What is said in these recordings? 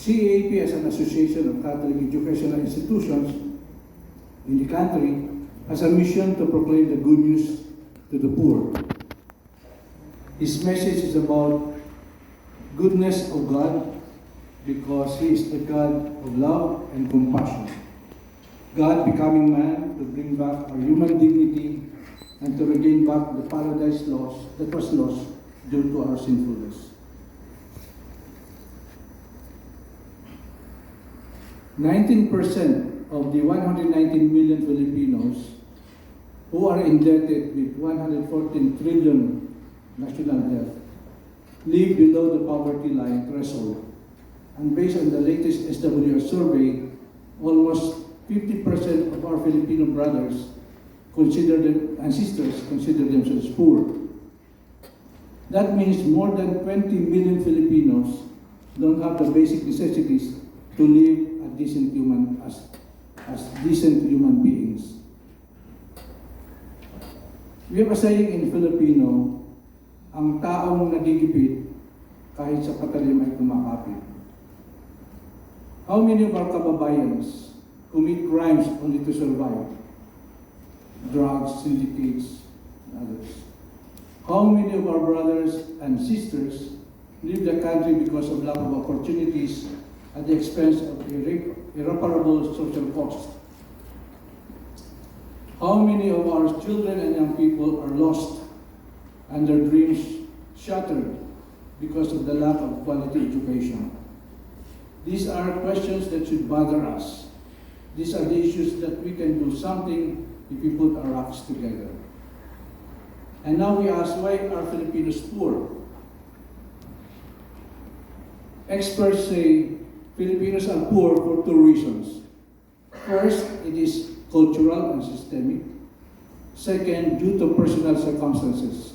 CAP, as an association of Catholic educational institutions in the country, has a mission to proclaim the good news to the poor. His message is about goodness of God, because He is the God of love and compassion. God becoming man to bring back our human dignity and to regain back the paradise lost that was lost due to our sinfulness. 19% of the 119 million Filipinos who are indebted with 114 trillion national debt live below the poverty line threshold. And based on the latest SWS survey, almost 50% of our Filipino brothers and sisters consider themselves poor. That means more than 20 million Filipinos don't have the basic necessities to live as decent human beings. We have a saying in Filipino, ang taong nagigipit kahit sa patalim ay kumakapit. How many of our kababayans commit crimes only to survive? Drugs, syndicates, and others. How many of our brothers and sisters leave the country because of lack of opportunities at the expense of irreparable social costs? How many of our children and young people are lost and their dreams shattered because of the lack of quality education? These are questions that should bother us. These are the issues that we can do something if we put our acts together. And now we ask, why are Filipinos poor? Experts say Filipinos are poor for two reasons. First, it is cultural and systemic. Second, due to personal circumstances.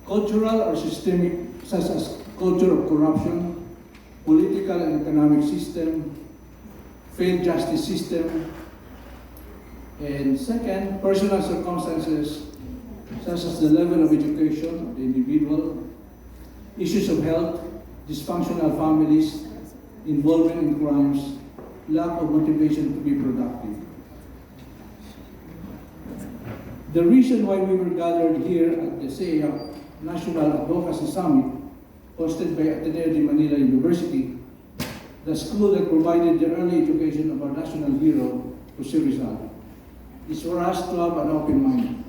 Cultural or systemic, such as culture of corruption, political and economic system, failed justice system, and second, personal circumstances, such as the level of education of the individual, issues of health, dysfunctional families, involvement in crimes, lack of motivation to be productive. The reason why we were gathered here at the Ceap National Advocacy Summit, hosted by Ateneo de Manila University, the school that provided the early education of our national hero, Jose Rizal, is for us to have an open mind.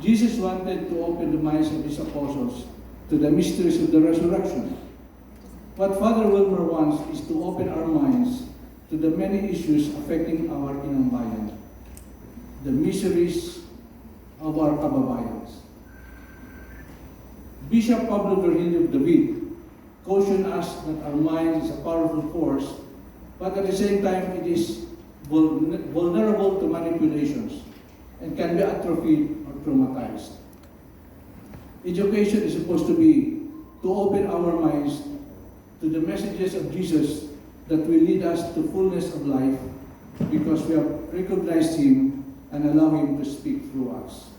Jesus wanted to open the minds of His apostles to the mysteries of the resurrection. What Father Wilmer wants is to open our minds to the many issues affecting our inambayan, the miseries of our kababayans. Bishop Pablo Virgilio David cautioned us that our mind is a powerful force, but at the same time it is vulnerable to manipulations and can be atrophied or traumatized. Education is supposed to be to open our minds to the messages of Jesus that will lead us to fullness of life, because we have recognized Him and allow Him to speak through us.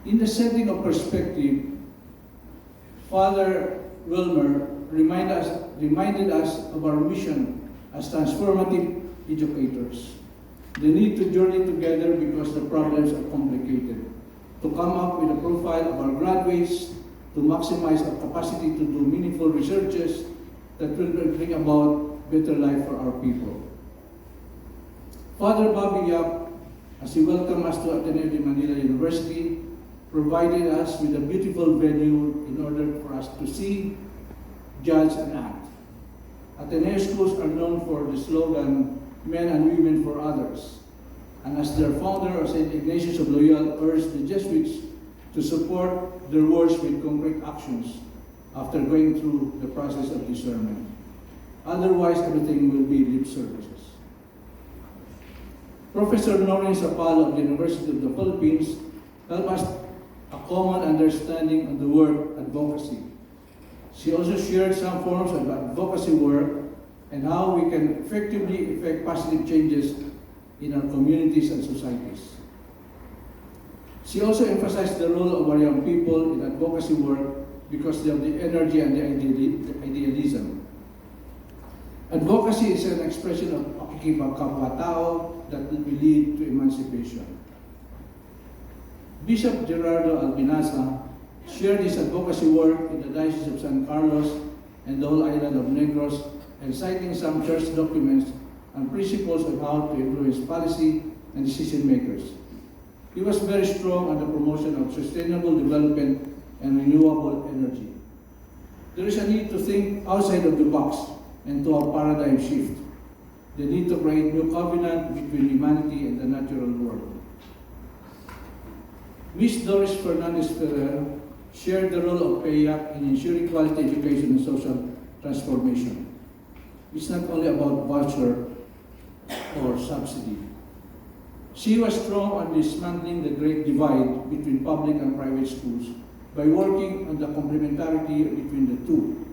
In the setting of perspective, Father Wilmer reminded us of our mission as transformative educators. The need to journey together because the problems are complicated. To come up with a profile of our graduates, to maximize our capacity to do meaningful researches that will bring about better life for our people. Father Bobby Yap, as he welcomed us to Ateneo de Manila University, provided us with a beautiful venue in order for us to see, judge, and act. Ateneo schools are known for the slogan, men and women for others. And as their founder, St. Ignatius of Loyola, urged the Jesuits to support their words with concrete actions after going through the process of discernment. Otherwise, everything will be lip services. Professor Noreen Sapalo of the University of the Philippines helped us a common understanding of the word advocacy. She also shared some forms of advocacy work and how we can effectively effect positive changes in our communities and societies. She also emphasized the role of our young people in advocacy work because of the energy and the idealism. Advocacy is an expression of pakikipagkapwa-tao that will lead to emancipation. Bishop Gerardo Albinasa shared his advocacy work in the Diocese of San Carlos and the whole island of Negros, and citing some church documents and principles of how to influence policy and decision makers. He was very strong on the promotion of sustainable development and renewable energy. There is a need to think outside of the box and to a paradigm shift. The need to create new covenant between humanity and the natural world. Ms. Doris Fernandez Ferrer shared the role of PEAC in ensuring quality education and social transformation. It's not only about voucher or subsidy. She was strong on dismantling the great divide between public and private schools by working on the complementarity between the two.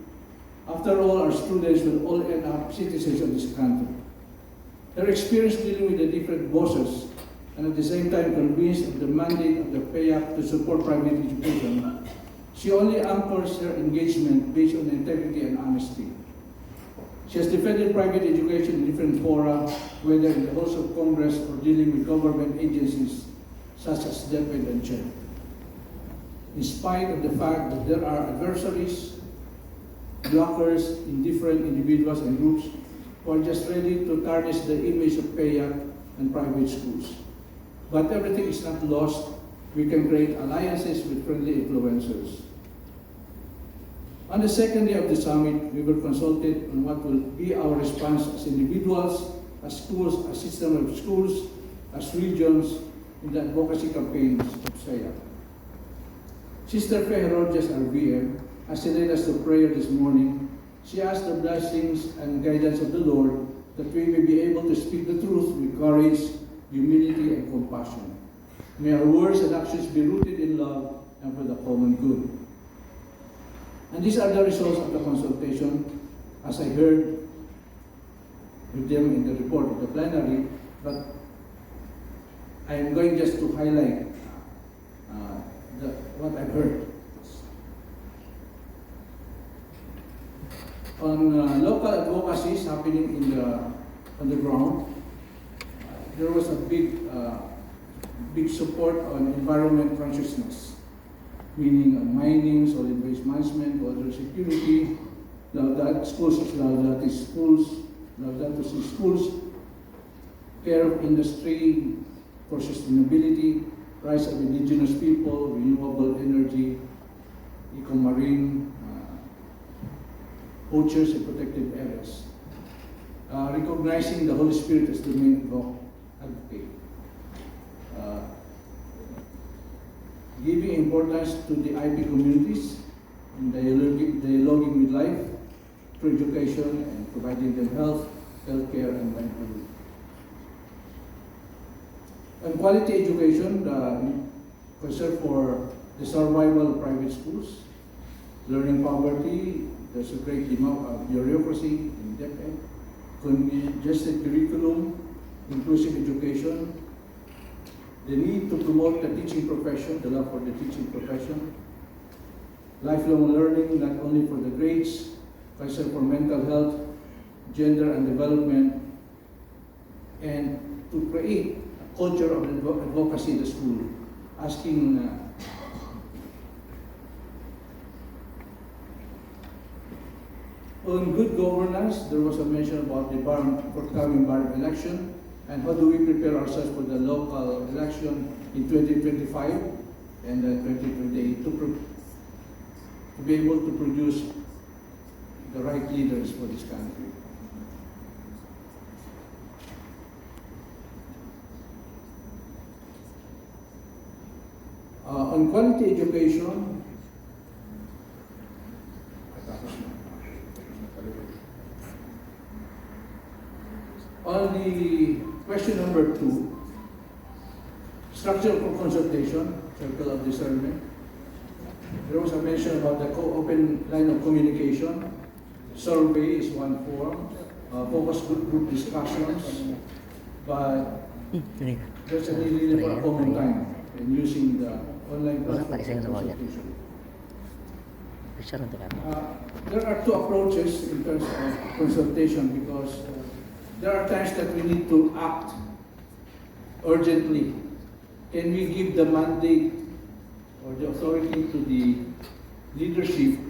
After all, our students will all end up citizens of this country. Her experience dealing with the different bosses and at the same time convinced of the mandate of the PEAC to support private education, she only anchors her engagement based on integrity and honesty. She has defended private education in different fora, whether in the halls of Congress or dealing with government agencies such as DepEd and CHED. In spite of the fact that there are adversaries, blockers in different individuals and groups who are just ready to tarnish the image of PEAC and private schools. But everything is not lost. We can create alliances with friendly influencers. On the second day of the summit, we were consulted on what will be our response as individuals, as schools, as system of schools, as regions in the advocacy campaigns of Ceap. Sister Faye Rogers, RVM, as she led us to prayer this morning, she asked the blessings and guidance of the Lord that we may be able to speak the truth with courage, humility, and compassion. May our words and actions be rooted in love and for the common good. And these are the results of the consultation, as I heard with them in the report of the plenary, but I am going just to highlight what I've heard. On local advocacies happening on the ground, there was a big support on environment consciousness, meaning mining, solid waste management, water security, Laudato Si schools, care of industry for sustainability, rights of indigenous people, renewable energy, eco-marine, poachers and protected areas. Recognizing the Holy Spirit as the main advocate. Giving importance to the IP communities in dialoguing with life through education and providing them health, healthcare, and livelihood. On quality education, the concern for the survival of private schools, learning poverty, there's a great amount of bureaucracy in DepEd, congested curriculum, inclusive education, the need to promote the teaching profession, the love for the teaching profession, lifelong learning, not only for the grades, concern for mental health, gender and development, and to create a culture of advocacy in the school, asking on good governance. There was a mention about the forthcoming bar election, and how do we prepare ourselves for the local election in 2025 and 2028 to be able to produce the right leaders for this country. On quality education, on the question number 2, structure for consultation, circle of discernment, there was a mention about the open line of communication. Survey is one form, focus group discussions, but there's a need for a common time in using the online platform consultation. There are two approaches in terms of consultation because there are times that we need to act urgently. Can we give the mandate or the authority to the leadership?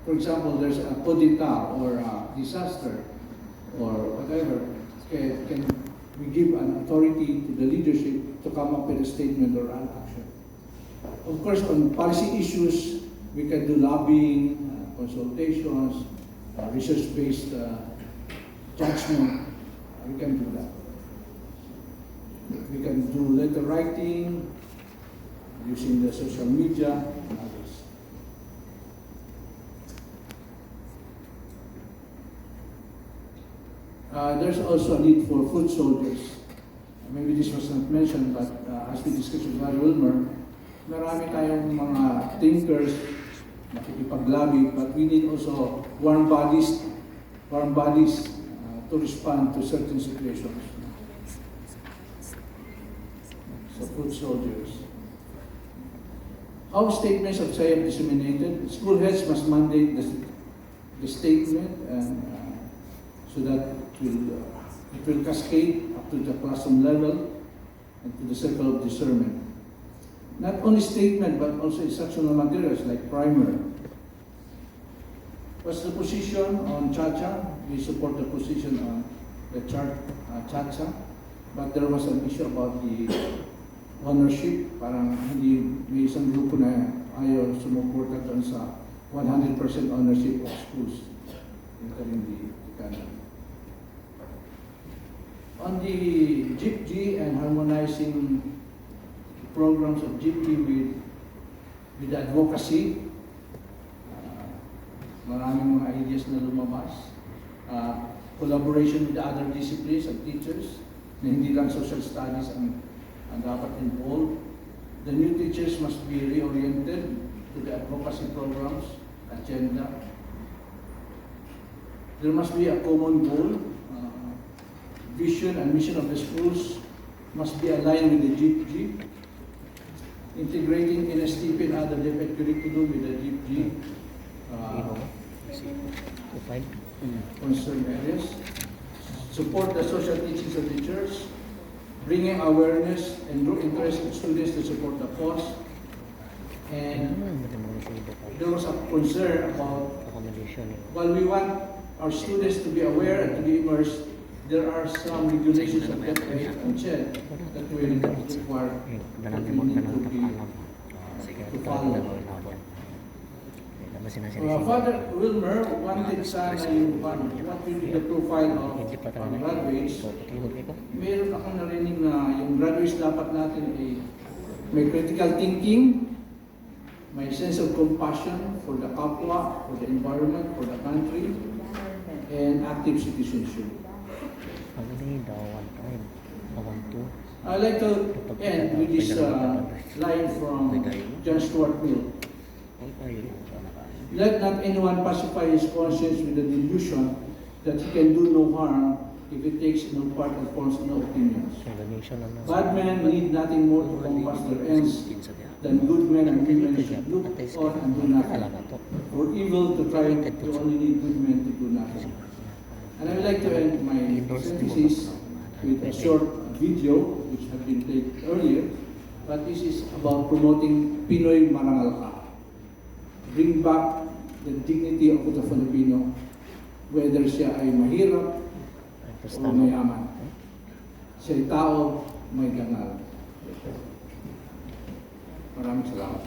For example, there's a coup d'etat or a disaster or whatever. Can we give an authority to the leadership to come up with a statement or an action? Of course, on policy issues, we can do lobbying, consultations, research-based judgment. We can do that. We can do letter writing, using the social media, and others. There's also a need for foot soldiers. Maybe this was not mentioned, but as we discussed with Mr. Wilmer, marami tayong mga thinkers, makikipag-lobby, but we need also warm bodies to respond to certain situations. So foot soldiers. How statements of Ceap disseminated? School heads must mandate the statement and so that it will cascade up to the classroom level and to the circle of discernment. Not only statement but also instructional materials like primer. What's the position on Chacha? We support the position on the Chacha, but there was an issue about the ownership. Parang hindi may isang grupo na ayaw sumuporta doon sa 100% ownership of schools, including the economy. On the GIPG and harmonizing programs of GIPG with advocacy, maraming mga ideas na lumabas. Collaboration with the other disciplines and teachers, na hindi lang social studies ang dapat involved. The new teachers must be reoriented to the advocacy programs, agenda. There must be a common goal. Vision and mission of the schools must be aligned with the GIPG. Integrating NSTP and other DepEd curriculum with the GIPG concern areas. Support the social teachings of the church. Bringing awareness and draw interest in students to support the cause. And there was a concern about, while we want our students to be aware and to be immersed, there are some regulations of DepEd and CHED that will require that we need to follow. Father Wilmer wanted sana yung what will be the profile of graduates. Meron akong narinig na yung graduates dapat natin ay may critical thinking, may sense of compassion for the kapwa, for the environment, for the country, and active citizenship. I'd like to end with this line from John Stuart Mill. Let not anyone pacify his conscience with the delusion that he can do no harm if he takes no part or forms no opinions. Bad men need nothing more to compass their ends than good men and women should look on and do nothing. For evil to triumph, you only need good men to do nothing. And I would like to end my synthesis with a short video which had been played earlier, but this is about promoting Pinoy Marangal Ka. Bring back the dignity of the Filipino, whether siya ay mahirap o mayaman. Siya ay tao, may ganal. Maraming salamat.